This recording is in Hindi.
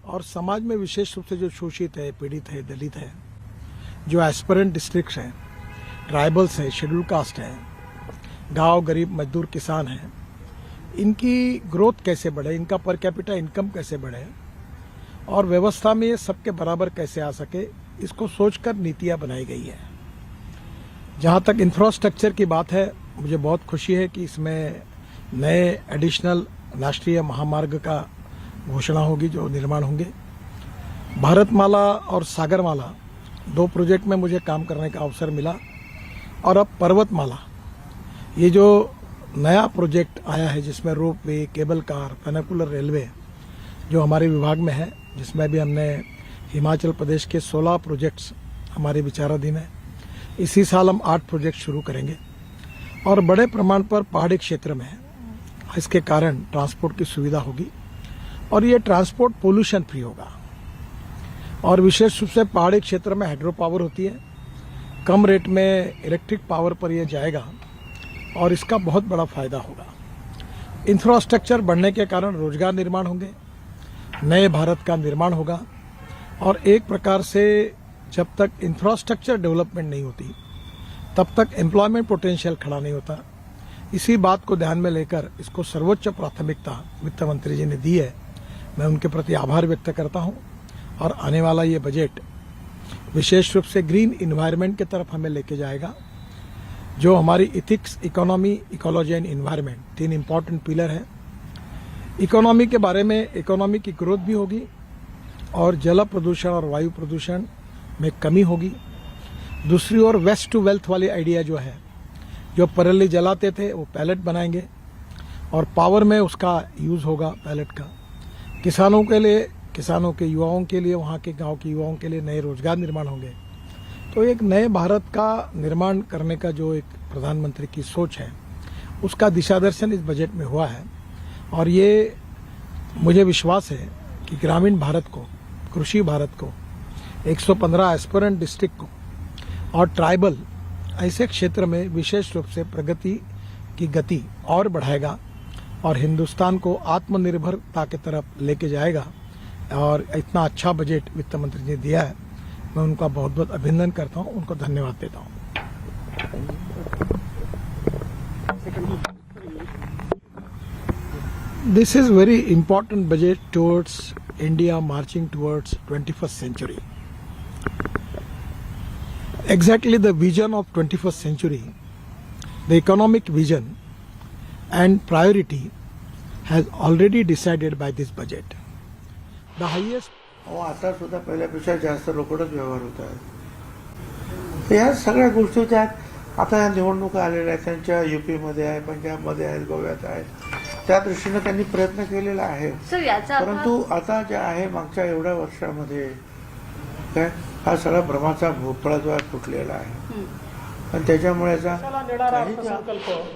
और समाज में विशेष रूप से जो शोषित है, पीड़ित है, दलित है, जो एस्पिरेंट डिस्ट्रिक्ट्स हैं, ट्राइबल्स हैं, शेड्यूल कास्ट हैं, गांव गरीब मजदूर किसान हैं, इनकी ग्रोथ कैसे बढ़े, इनका पर कैपिटा इनकम कैसे बढ़े और व्यवस्था में ये सबके बराबर कैसे आ सके, इसको सोचकर नीतियां बनाई गई है। जहां तक इंफ्रास्ट्रक्चर की बात है, मुझे बहुत खुशी है कि इसमें नए एडिशनल राष्ट्रीय महामार्ग का घोषणा होगी, जो निर्माण होंगे। भारतमाला और सागरमाला 2 प्रोजेक्ट में मुझे काम करने का अवसर मिला और अब पर्वतमाला, ये जो नया प्रोजेक्ट आया है जिसमें रोप वे, केबल कार, पेनिकुलर रेलवे जो हमारे विभाग में है, जिसमें भी हमने हिमाचल प्रदेश के 16 प्रोजेक्ट्स हमारे विचाराधीन है। इसी साल हम 8 प्रोजेक्ट शुरू करेंगे और बड़े प्रमाण पर पहाड़ी क्षेत्र में है। इसके कारण ट्रांसपोर्ट की सुविधा होगी और ये ट्रांसपोर्ट पोल्यूशन फ्री होगा। और विशेष रूप से पहाड़ी क्षेत्र में हाइड्रो पावर होती है, कम रेट में इलेक्ट्रिक पावर पर यह जाएगा और इसका बहुत बड़ा फायदा होगा। इंफ्रास्ट्रक्चर बढ़ने के कारण रोजगार निर्माण होंगे, नए भारत का निर्माण होगा और एक प्रकार से जब तक इंफ्रास्ट्रक्चर डेवलपमेंट नहीं होती तब तक एम्प्लॉयमेंट पोटेंशियल खड़ा नहीं होता। इसी बात को ध्यान में लेकर इसको सर्वोच्च प्राथमिकता वित्त मंत्री जी ने दी है। मैं उनके प्रति आभार व्यक्त करता हूं और आने वाला ये बजट विशेष रूप से ग्रीन इन्वायरमेंट की तरफ हमें लेके जाएगा, जो हमारी ethics, economy, ecology and environment 3 important pillar है। इकोनॉमी के बारे में, इकोनॉमी की ग्रोथ भी होगी और जल प्रदूषण और वायु प्रदूषण में कमी होगी। दूसरी ओर वेस्ट टू वेल्थ वाली आइडिया जो है, जो पराली जलाते थे वो पैलेट बनाएंगे और पावर में उसका यूज होगा पैलेट का। किसानों के लिए, किसानों के युवाओं के लिए, वहाँ के गांव के युवाओं के लिए नए रोजगार निर्माण होंगे। तो एक नए भारत का निर्माण करने का जो एक प्रधानमंत्री की सोच है, उसका दिशा दर्शन इस बजट में हुआ है। और ये मुझे विश्वास है कि ग्रामीण भारत को, कृषि भारत को, 115 एस्पिरेंट डिस्ट्रिक्ट को और ट्राइबल ऐसे क्षेत्र में विशेष रूप से प्रगति की गति और बढ़ाएगा और हिंदुस्तान को आत्मनिर्भरता की तरफ लेके जाएगा। और इतना अच्छा बजट वित्त मंत्री ने दिया है, मैं उनका बहुत बहुत अभिनंदन करता हूं, उनको धन्यवाद देता हूं। This is very important budget towards India marching towards 21st century. Exactly the vision of 21st century, the economic vision and priority has already decided by this budget. The highest आता सुद्धा पहिल्यापेक्षा जास्त रोकडच व्यवहार होत आहेत। या सगळ्या गोष्टी त्यात आता या निवडणुका आलेल्या आहेत, त्यांच्या यूपीमध्ये आहे, पंजाबमध्ये आहेत, गोव्यात आहेत, त्या दृष्टीने त्यांनी प्रयत्न केलेला आहे। परंतु आता जे आहे मागच्या एवढ्या वर्षामध्ये काय हा सगळा भ्रमाचा भोपळा जो आहे फुटलेला आहे आणि त्याच्यामुळे